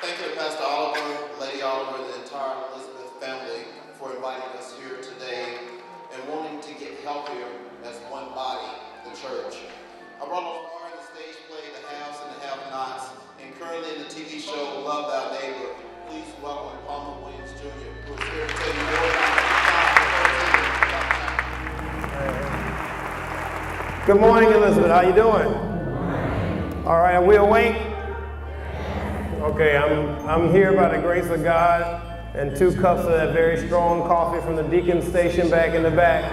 Thank you to Pastor Oliver, Lady Oliver, the entire Elizabeth family for inviting us here today and wanting to get healthier as one body, the church. I brought a star in the stage play, The Haves and the Have-Nots, and currently in the TV show, Love Thy Neighbor. Please welcome Palmer Williams Jr., who is here to tell you more about Good morning, Elizabeth. How you doing? All right, are we awake? Okay, I'm here by the grace of God and 2 cups of that very strong coffee from the Deacon Station back in the back.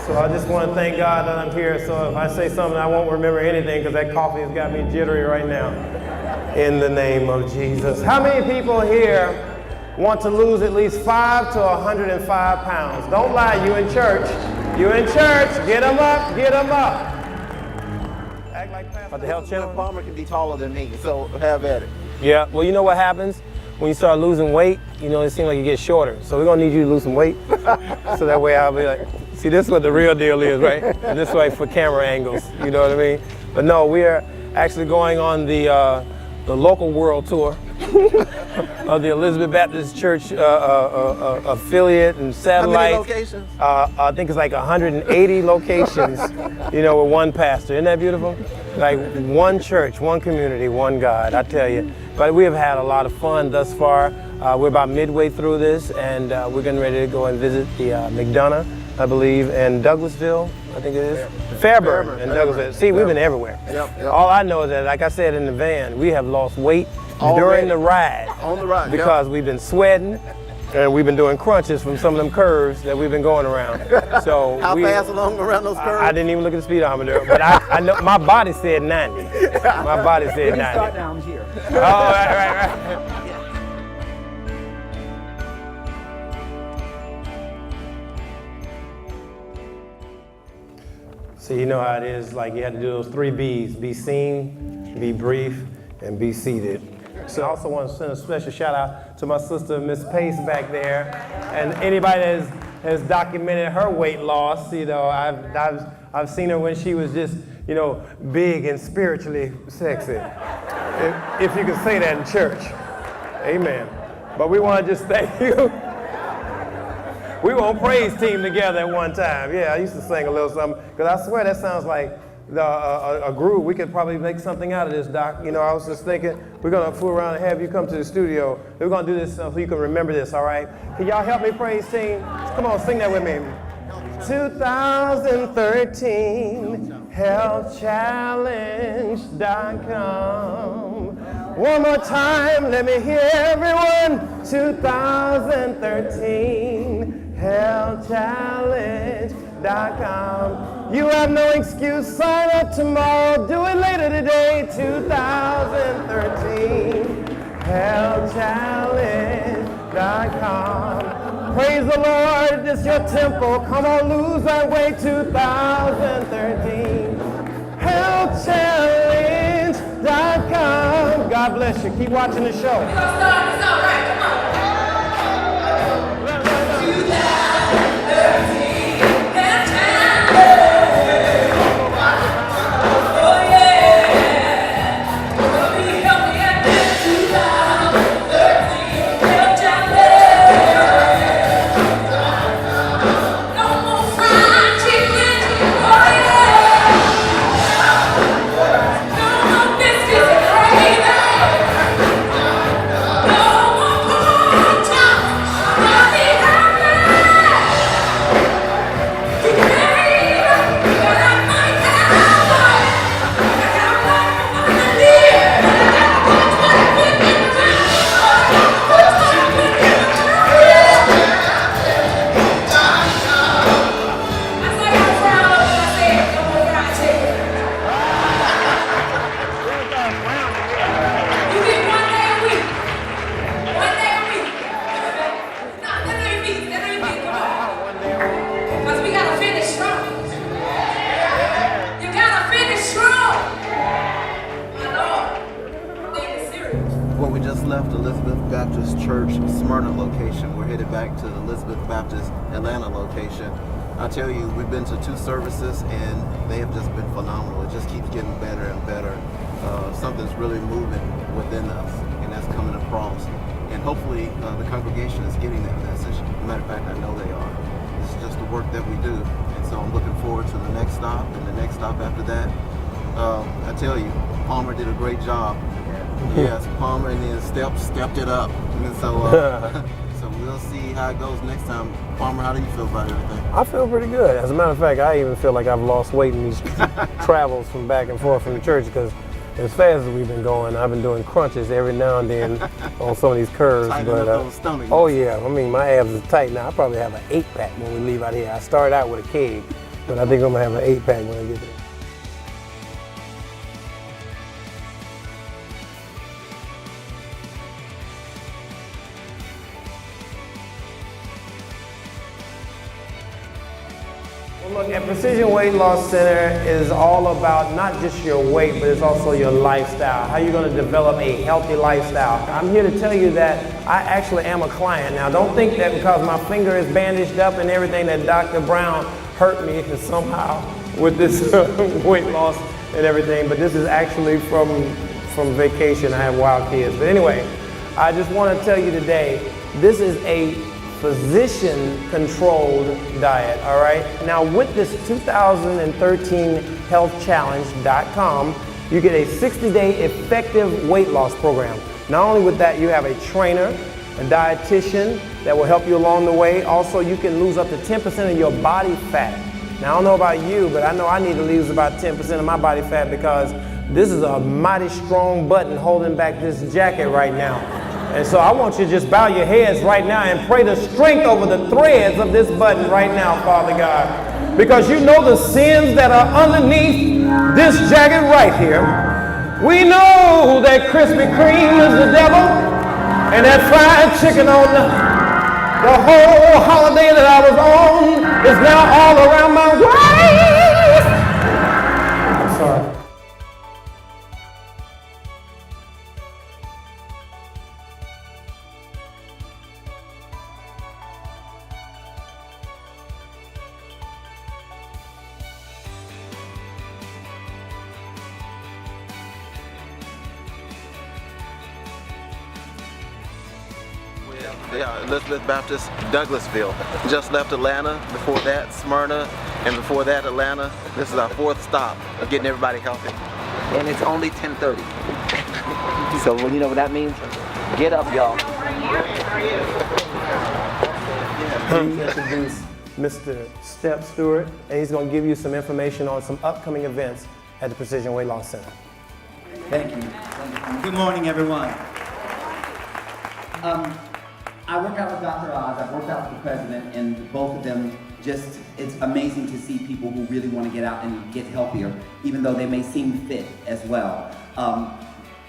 So I just want to thank God that I'm here. So if I say something, I won't remember anything because that coffee has got me jittery right now. In the name of Jesus. How many people here want to lose at least 5 to 105 pounds? Don't lie, you in church. You in church. Get them up, get them up. Act like Pastor. But the health channel Palmer can be taller than me, so have at it. Yeah, well, you know what happens when you start losing weight? You know, it seems like you get shorter. So we're gonna need you to lose some weight. So that way I'll be like, see, this is what the real deal is, right? And this way for camera angles, you know what I mean? But no, we are actually going on the local world tour of the Elizabeth Baptist Church affiliate and satellite. How many locations? I think it's like 180 locations, you know, with one pastor. Isn't that beautiful? Like one church, one community, one God, I tell you. But we have had a lot of fun thus far. We're about midway through this, and we're getting ready to go and visit the McDonough, I believe, and Douglasville, I think it is. Fairburn and Douglasville. See, we've been everywhere. Yep. All I know is that, like I said in the van, we have lost weight during the ride. On the ride, because we've been sweating, and we've been doing crunches from some of them curves that we've been going around. So How fast along around those curves? I didn't even look at the speedometer, but I know my body said 90. My body said 90. Start down here. Oh, right. So you know how it is, like you had to do those 3 B's: be seen, be brief, and be seated. So I also want to send a special shout out to my sister, Miss Pace, back there, and anybody that has documented her weight loss. You know, I've seen her when she was just, you know, big and spiritually sexy, if you could say that in church. Amen. But we want to just thank you. We were on praise team together at one time. Yeah, I used to sing a little something, because I swear that sounds like a groove. We could probably make something out of this, Doc. You know, I was just thinking, we're going to fool around and have you come to the studio. We're going to do this so you can remember this, all right? Can y'all help me, praise team? Come on, sing that with me. 2013 healthchallenge.com. One more time, let me hear everyone. 2013 healthchallenge.com. You have no excuse, sign up tomorrow, do it later today. 2013 healthchallenge.com. Praise the Lord, this is your temple. Come on, lose that weight. 2013 healthchallenge.com. God bless you. Keep watching the show. It's all right, come on. 2013 left Elizabeth Baptist Church Smyrna location. We're headed back to the Elizabeth Baptist Atlanta location. I tell you, we've been to 2 services and they have just been phenomenal. It just keeps getting better and better. Something's really moving within us, and that's coming across. And hopefully the congregation is getting that message. As a matter of fact, I know they are. This is just the work that we do. And so I'm looking forward to the next stop and the next stop after that. I tell you, Palmer did a great job. Yes, Palmer and then stepped it up. And so, so we'll see how it goes next time. Palmer, how do you feel about everything? I feel pretty good. As a matter of fact, I even feel like I've lost weight in these travels from back and forth from the church, because as fast as we've been going, I've been doing crunches every now and then on some of these curves. Tighten up those stomachs. Oh yeah, I mean my abs are tight now. I probably have an 8-pack when we leave out here. I started out with a keg, but I think I'm gonna have an 8-pack when I get there. Well, look, at Precision Weight Loss Center is all about not just your weight, but it's also your lifestyle, how you're going to develop a healthy lifestyle. I'm here to tell you that I actually am a client. Now, don't think that because my finger is bandaged up and everything that Dr. Brown hurt me somehow with this weight loss and everything, but this is actually from vacation. I have wild kids. But anyway, I just want to tell you today, this is a physician-controlled diet, all right? Now, with this 2013 healthchallenge.com, you get a 60-day effective weight loss program. Not only with that, you have a trainer, a dietitian that will help you along the way. Also, you can lose up to 10% of your body fat. Now, I don't know about you, but I know I need to lose about 10% of my body fat because this is a mighty strong button holding back this jacket right now. And so I want you to just bow your heads right now and pray the strength over the threads of this button right now, Father God. Because you know the sins that are underneath this jacket right here. We know that Krispy Kreme is the devil and that fried chicken on the whole holiday that I was on is now all around my waist. I'm sorry. Yeah, Elizabeth Baptist, Douglasville. Just left Atlanta, before that Smyrna, and before that Atlanta. This is our 4th stop, getting everybody healthy. And it's only 10:30. So well, you know what that means? Get up, y'all. Introduce Mr. Step Stewart, and he's going to give you some information on some upcoming events at the Precision Weight Loss Center. Thank you. Good morning, everyone. I work out with Dr. Oz, I've worked out with the president, and both of them it's amazing to see people who really want to get out and get healthier, even though they may seem fit as well.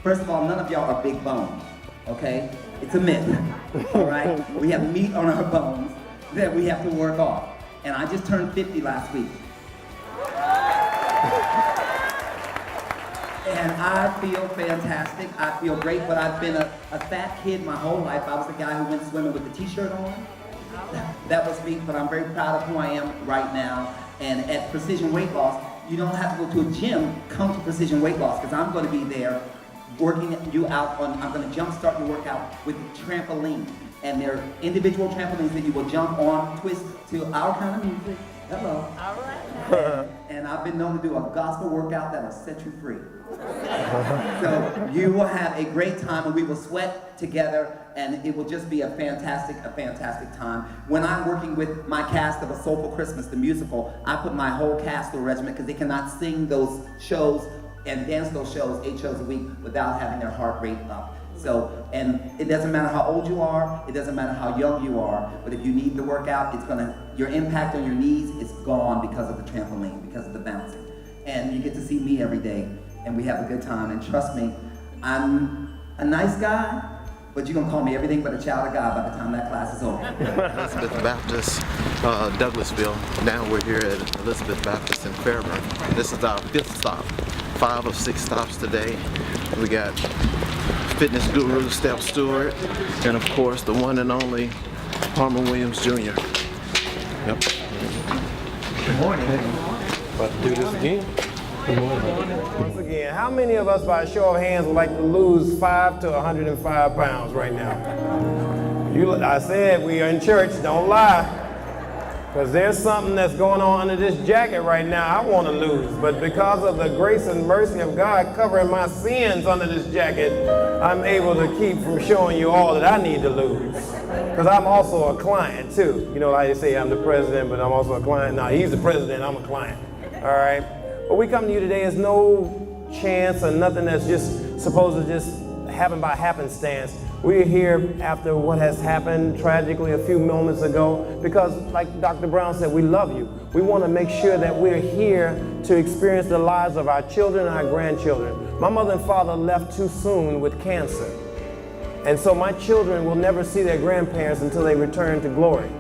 First of all, none of y'all are big boned, okay? It's a myth, all right? We have meat on our bones that we have to work off. And I just turned 50 last week. And I feel fantastic, I feel great, but I've been a fat kid my whole life. I was the guy who went swimming with the t-shirt on. That was me, but I'm very proud of who I am right now. And at Precision Weight Loss, you don't have to go to a gym, come to Precision Weight Loss, because I'm going to be there working you out on, I'm going to jumpstart your workout with trampoline. And they're individual trampolines that you will jump on, twist to our kind of music. Hello. All right. And I've been known to do a gospel workout that'll set you free. So you will have a great time, and we will sweat together, and it will just be a fantastic time. When I'm working with my cast of A Soulful Christmas, the musical, I put my whole cast through a regimen because they cannot sing those shows and dance those shows 8 shows a week without having their heart rate up. So, and it doesn't matter how old you are, it doesn't matter how young you are, but if you need the workout, your impact on your knees is gone because of the trampoline, because of the bouncing. And you get to see me every day, and we have a good time. And trust me, I'm a nice guy, but you're gonna call me everything but a child of God by the time that class is over. Elizabeth Baptist, Douglasville. Now we're here at Elizabeth Baptist in Fairburn. This is our 5th stop. 5 of 6 stops today. We got fitness guru Step Stewart, and of course the one and only Palmer Williams Jr. Yep. Good morning. About to do this again. Good morning. Once again, how many of us, by a show of hands, would like to lose 5 to 105 pounds right now? I said we are in church, don't lie. Because there's something that's going on under this jacket right now I want to lose. But because of the grace and mercy of God covering my sins under this jacket, I'm able to keep from showing you all that I need to lose. Because I'm also a client too. You know, like they say I'm the president, but I'm also a client. No, he's the president, I'm a client. All right? But we come to you today as no chance or nothing that's just supposed to just happen by happenstance. We're here after what has happened tragically a few moments ago because, like Dr. Brown said, we love you. We want to make sure that we're here to experience the lives of our children and our grandchildren. My mother and father left too soon with cancer. And so my children will never see their grandparents until they return to glory.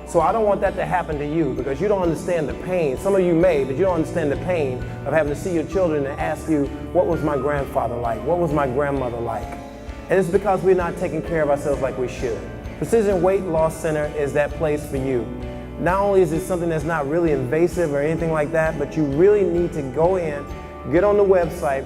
So I don't want that to happen to you because you don't understand the pain. Some of you may, but you don't understand the pain of having to see your children and ask you, what was my grandfather like? What was my grandmother like? And it's because we're not taking care of ourselves like we should. Precision Weight Loss Center is that place for you. Not only is it something that's not really invasive or anything like that, but you really need to go in, get on the website,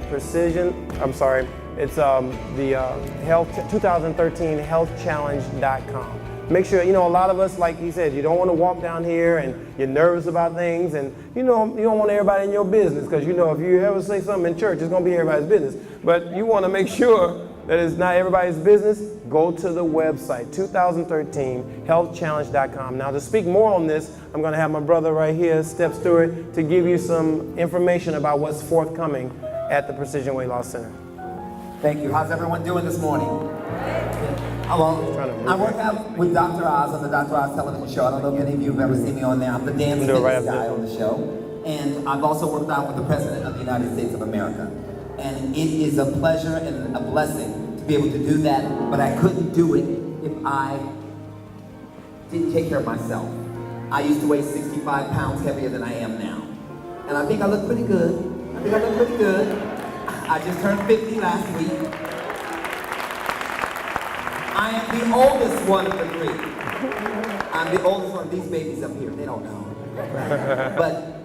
it's the 2013 healthchallenge.com. Make sure, you know, a lot of us, like he said, you don't want to walk down here and you're nervous about things and, you know, you don't want everybody in your business because, you know, if you ever say something in church, it's going to be everybody's business. But you want to make sure that it's not everybody's business. Go to the website, 2013 healthchallenge.com. Now, to speak more on this, I'm going to have my brother right here, Steph Stewart, to give you some information about what's forthcoming at the Precision Weight Loss Center. Thank you. How's everyone doing this morning? Well, I work out with Dr. Oz on the Dr. Oz television show. I don't know if any of you have ever seen me on there. I'm the dance fitness guy on the show. And I've also worked out with the President of the United States of America. And it is a pleasure and a blessing to be able to do that, but I couldn't do it if I didn't take care of myself. I used to weigh 65 pounds heavier than I am now. And I think I look pretty good. I just turned 50 last week. I am the oldest one of the three. I'm the oldest one of these babies up here. They don't know.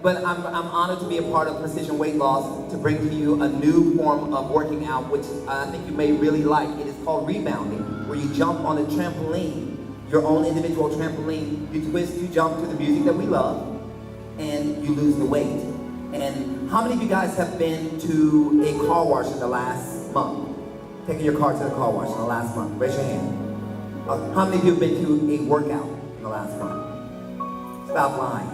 But I'm honored to be a part of Precision Weight Loss to bring to you a new form of working out, which I think you may really like. It is called rebounding, where you jump on a trampoline, your own individual trampoline. You twist, you jump to the music that we love, and you lose the weight. And how many of you guys have been to a car wash in the last month? Taking your car to the car wash in the last month. Raise your hand. How many of you have been to a workout in the last month? Stop lying.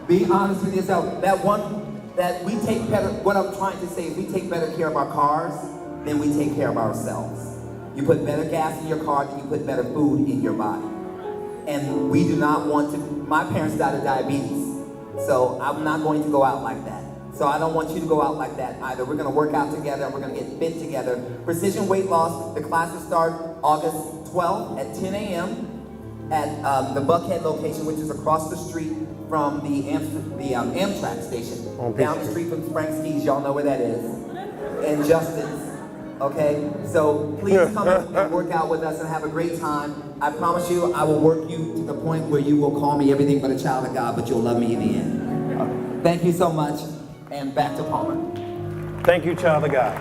Be honest with yourself. That we take better, what I'm trying to say is we take better care of our cars than we take care of ourselves. You put better gas in your car than you put better food in your body. And we do not want to, my parents died of diabetes, so I'm not going to go out like that. So I don't want you to go out like that either. We're going to work out together and we're going to get fit together. Precision Weight Loss, the classes start August 12th at 10 a.m. at the Buckhead location, which is across the street from the Amtrak station. Down the street from Frank Ski's, y'all know where that is. And Justin's, okay? So please come and work out with us and have a great time. I promise you, I will work you to the point where you will call me everything but a child of God, but you'll love me in the end. Thank you so much. And back to Palmer. Thank you, child of God.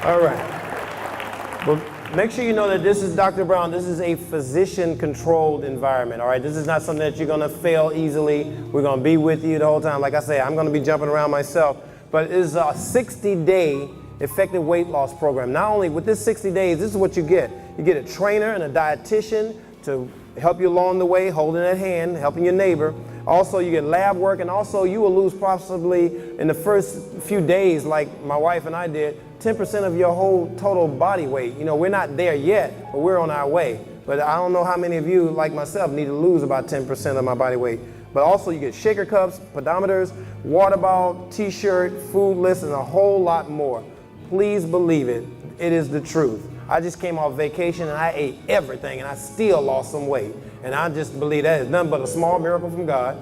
All right. Well, make sure you know that this is Dr. Brown. This is a physician-controlled environment, all right? This is not something that you're going to fail easily. We're going to be with you the whole time. Like I say, I'm going to be jumping around myself. But it is a 60-day effective weight loss program. Not only with this 60 days, this is what you get. You get a trainer and a dietitian to help you along the way, holding that hand, helping your neighbor. Also, you get lab work, and also you will lose possibly in the first few days, like my wife and I did, 10% of your whole total body weight. You know, we're not there yet, but we're on our way. But I don't know how many of you, like myself, need to lose about 10% of my body weight. But also you get shaker cups, pedometers, water bottle, t-shirt, food list, and a whole lot more. Please believe it. It is the truth. I just came off vacation and I ate everything and I still lost some weight. And I just believe that is nothing but a small miracle from God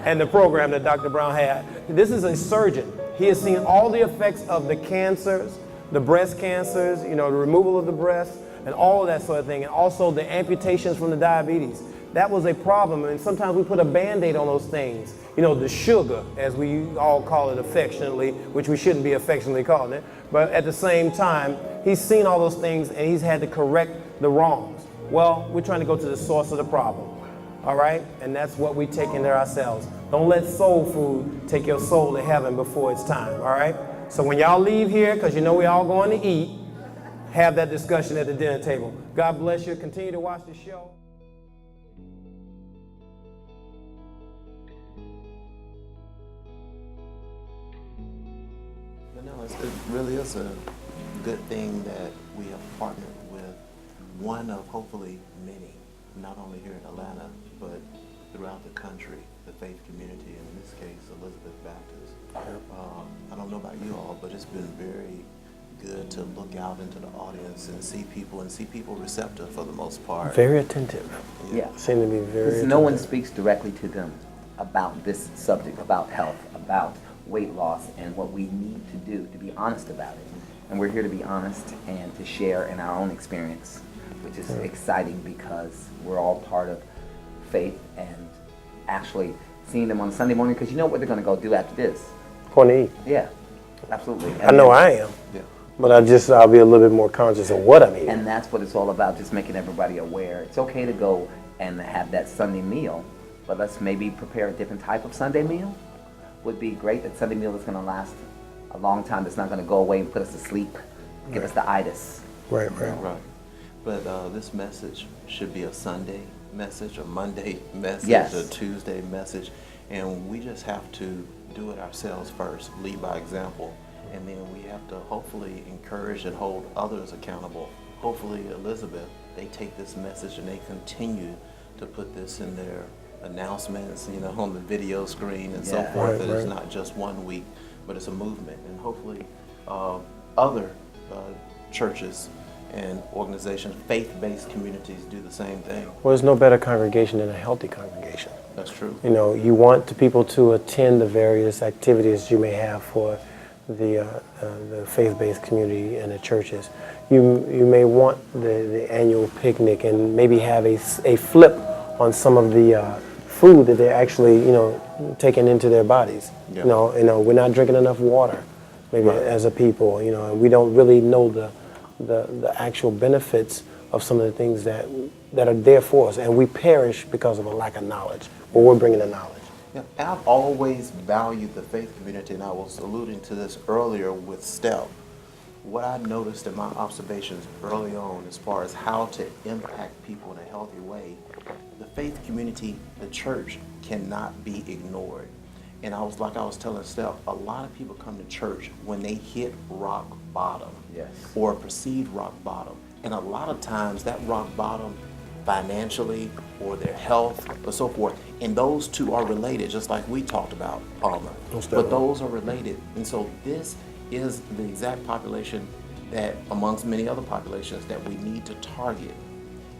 and the program that Dr. Brown had. This is a surgeon. He has seen all the effects of the cancers, the breast cancers, you know, the removal of the breast and all of that sort of thing. And also the amputations from the diabetes. That was a problem, and sometimes we put a Band-Aid on those things. you know, the sugar, as we all call it affectionately, which we shouldn't be affectionately calling it. But at the same time, he's seen all those things and he's had to correct the wrongs. Well, we're trying to go to the source of the problem. All right? And that's what we take into ourselves. Don't let soul food take your soul to heaven before it's time. All right? So when y'all leave here, because you know we're all going to eat, have that discussion at the dinner table. God bless you. Continue to watch the show. But no, it really is a good thing that we have partnered with one of hopefully many, not only here in Atlanta, but throughout the country, the faith community, and in this case, Elizabeth Baptist. I don't know about you all, but it's been very good to look out into the audience and see people receptive for the most part. Very attentive. Yeah. Seem to be very Because attentive. no one speaks directly to them about this subject, about health, about weight loss, and what we need to do to be honest about it. And we're here to be honest and to share in our own experience, which is exciting because we're all part of faith and actually seeing them on Sunday morning, because you know what they're going to go do after this. Going to eat. Yeah, absolutely. I know I am. Yeah. But I'll be a little bit more conscious of what I'm eating. And that's what it's all about, just making everybody aware. It's okay to go and have that Sunday meal, but let's maybe prepare a different type of Sunday meal. Would be great. That Sunday meal that's going to last a long time, that's not going to go away and put us to sleep, give us the itis. Right. Right. But this message should be a Sunday message, a Monday message, Yes. a Tuesday message, and we just have to do it ourselves first, lead by example, and then we have to hopefully encourage and hold others accountable. Hopefully, Elizabeth, they take this message and they continue to put this in their announcements, on the video screen and so Yeah. forth, Right, that it's right. not just 1 week, but it's a movement, and hopefully other churches and organizations, faith-based communities do the same thing. Well, there's no better congregation than a healthy congregation. That's true. You know, you want the people to attend the various activities you may have for the faith-based community and the churches. You may want the annual picnic and maybe have a flip on some of the food that they're actually, taking into their bodies. Yeah. We're not drinking enough water, maybe Right. as a people, and we don't really know the actual benefits of some of the things that are there for us, and we perish because of a lack of knowledge. But we're bringing the knowledge. Yeah, I've always valued the faith community, and I was alluding to this earlier with STEP. What I noticed in my observations early on as far as how to impact people in a healthy way, the faith community, the church, cannot be ignored. And I was telling Steph, a lot of people come to church when they hit rock bottom. Yes. Or perceived rock bottom. And a lot of times that rock bottom financially or their health or so forth, and those two are related, just like we talked about, Palmer. Most But definitely. those are related. And so this is the exact population that, amongst many other populations, that we need to target.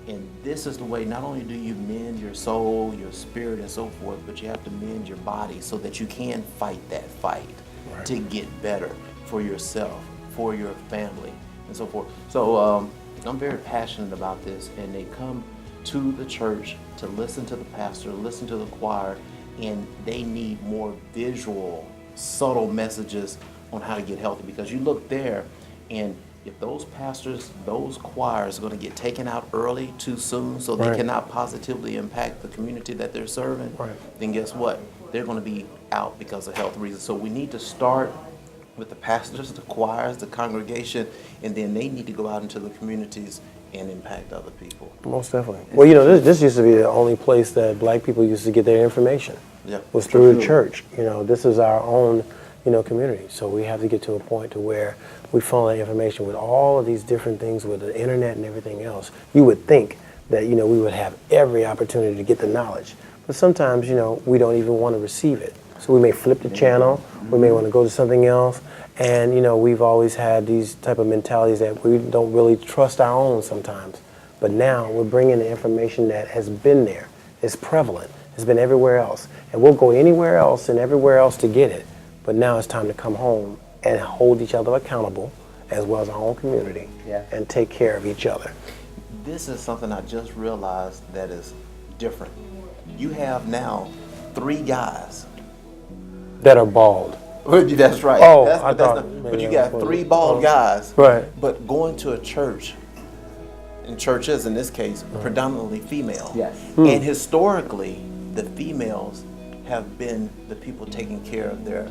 And this is the way, not only do you mend your soul, your spirit, and so forth, but you have to mend your body so that you can fight that fight to get better for yourself, for your family, and so forth. So I'm very passionate about this, and they come to the church to listen to the pastor, listen to the choir, and they need more visual, subtle messages on how to get healthy, because you look there, and if those pastors, those choirs are going to get taken out early too soon so they Right. cannot positively impact the community that they're serving, Right. then guess what? They're going to be out because of health reasons. So we need to start with the pastors, the choirs, the congregation, and then they need to go out into the communities and impact other people. Most definitely. Well, this used to be the only place that black people used to get their information. Yeah. Was through the church. This is our own, community. So we have to get to a point to where we funnel that information with all of these different things with the internet and everything else. You would think that, we would have every opportunity to get the knowledge. But sometimes, we don't even want to receive it. So we may flip the channel. We may want to go to something else. And, we've always had these type of mentalities that we don't really trust our own sometimes. But now we're bringing the information that has been there. It's prevalent. It's been everywhere else. And we'll go anywhere else and everywhere else to get it. But now it's time to come home and hold each other accountable, as well as our own community, and take care of each other. This is something I just realized that is different. You have now 3 guys that are bald. That's right. Oh, That's, I but that's thought not- maybe but you I got was- 3 bald guys. Right. But going to a church, in churches in this case, predominantly female. Yes. And historically, the females have been the people taking care of their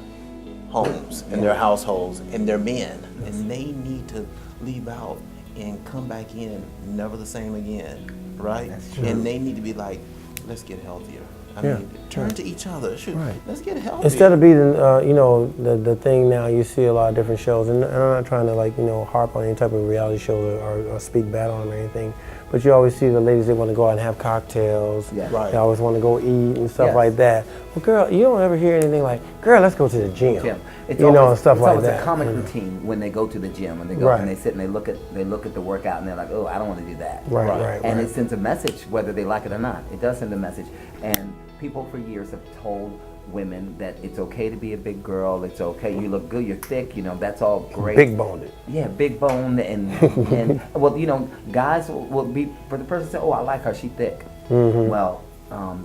homes and their households and their men. And they need to leave out and come back in never the same again, right? That's true. And they need to be like, let's get healthier. I Yeah. mean, turn to each other. Shoot, Right. let's get healthier. Instead of being, you know, the thing now, you see a lot of different shows, and I'm not trying to, like, you know, harp on any type of reality shows or speak bad on them or anything, but you always see the ladies, they want to go out and have cocktails. Yeah. Right. They always want to go eat and stuff Yes. like that. Well, girl, you don't ever hear anything like, girl, let's go to the gym. Gym. It's you always, know, and stuff it's like always that. a comic you know. routine when they go to the gym, when they go Right. and they sit and they look at the workout and they're like, oh, I don't want to do that. Right, right, And right. it sends a message, whether they like it or not. It does send a message. And people for years have told women that it's okay to be a big girl. It's okay. You look good. You're thick. You know, that's all great. Big boned. Yeah, big bone and well, you know, guys will be for the person to say, "Oh, I like her. She thick." Well,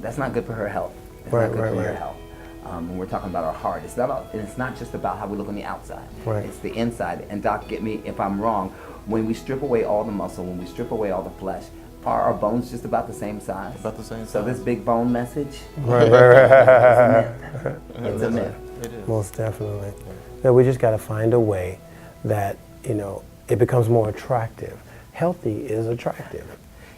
that's not good for her health. It's Mm-hmm. Right, not good right, for her right. health. When we're talking about our heart, it's not about, and it's not just about how we look on the outside. Right. It's the inside. And Doc, get me if I'm wrong. When we strip away all the muscle, when we strip away all the flesh, are our bones just about the same size? About the same So size. this big bone message, Right, right. it's a myth. It is. Most definitely. Yeah, we just got to find a way that, you know, it becomes more attractive. Healthy is attractive.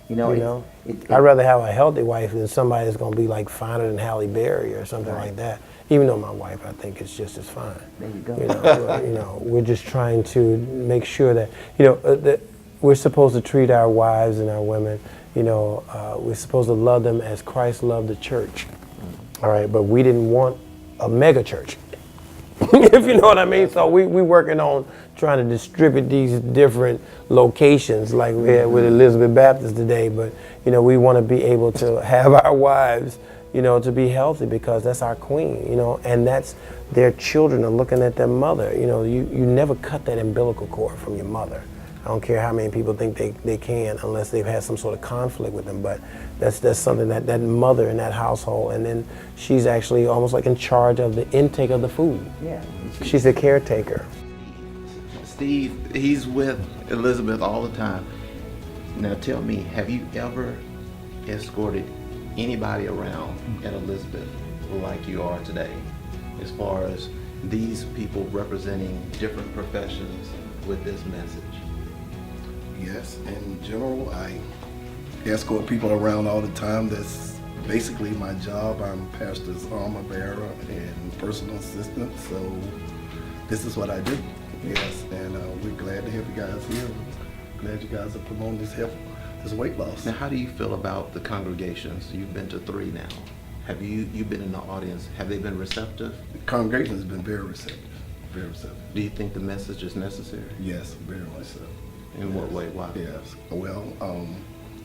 You know, You it's- know, it- I'd rather have a healthy wife than somebody that's going to be like finer than Halle Berry or something Right. like that. Even though my wife, I think, is just as fine. There you go. You know, we're just trying to make sure that, you know, that we're supposed to treat our wives and our women, you know, we're supposed to love them as Christ loved the church. All right, but we didn't want a mega church. If you know what I mean. So we working on trying to distribute these different locations like we had with Elizabeth Baptist today. But, you know, we want to be able to have our wives, you know, to be healthy because that's our queen, you know, and that's their children are looking at their mother. You know, you never cut that umbilical cord from your mother. I don't care how many people think they can unless they've had some sort of conflict with them, but that's something that mother in that household, and then she's actually almost like in charge of the intake of the food. Yeah. She's a caretaker. Steve, he's with Elizabeth all the time. Now tell me, have you ever escorted anybody around at Elizabeth like you are today? As far as these people representing different professions with this message? Yes, in general, I escort people around all the time. That's basically my job. I'm pastor's armor bearer and personal assistant, so this is what I do. Yes, and we're glad to have you guys here. Glad you guys are promoting this health, this weight loss. Now, how do you feel about the congregations? You've been to 3 now. Have you've been in the audience? Have they been receptive? The congregation has been very receptive, very receptive. Do you think the message is necessary? Yes, very much so. In what way? Why? Yes. Well,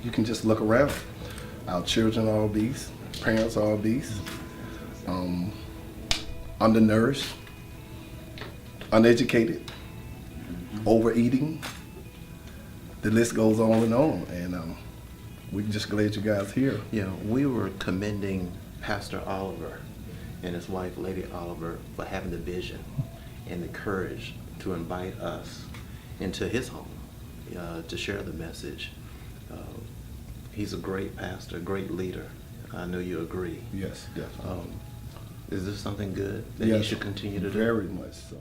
you can just look around. Our children are obese. Parents are obese. Undernourished. Uneducated. Overeating. The list goes on. And we're just glad you guys here. Yeah, we were commending Pastor Oliver and his wife, Lady Oliver, for having the vision and the courage to invite us into his home to share the message. He's a great pastor, great leader. I know you agree. Yes, definitely. Is this something good that he Yes, should continue to do? Very much so.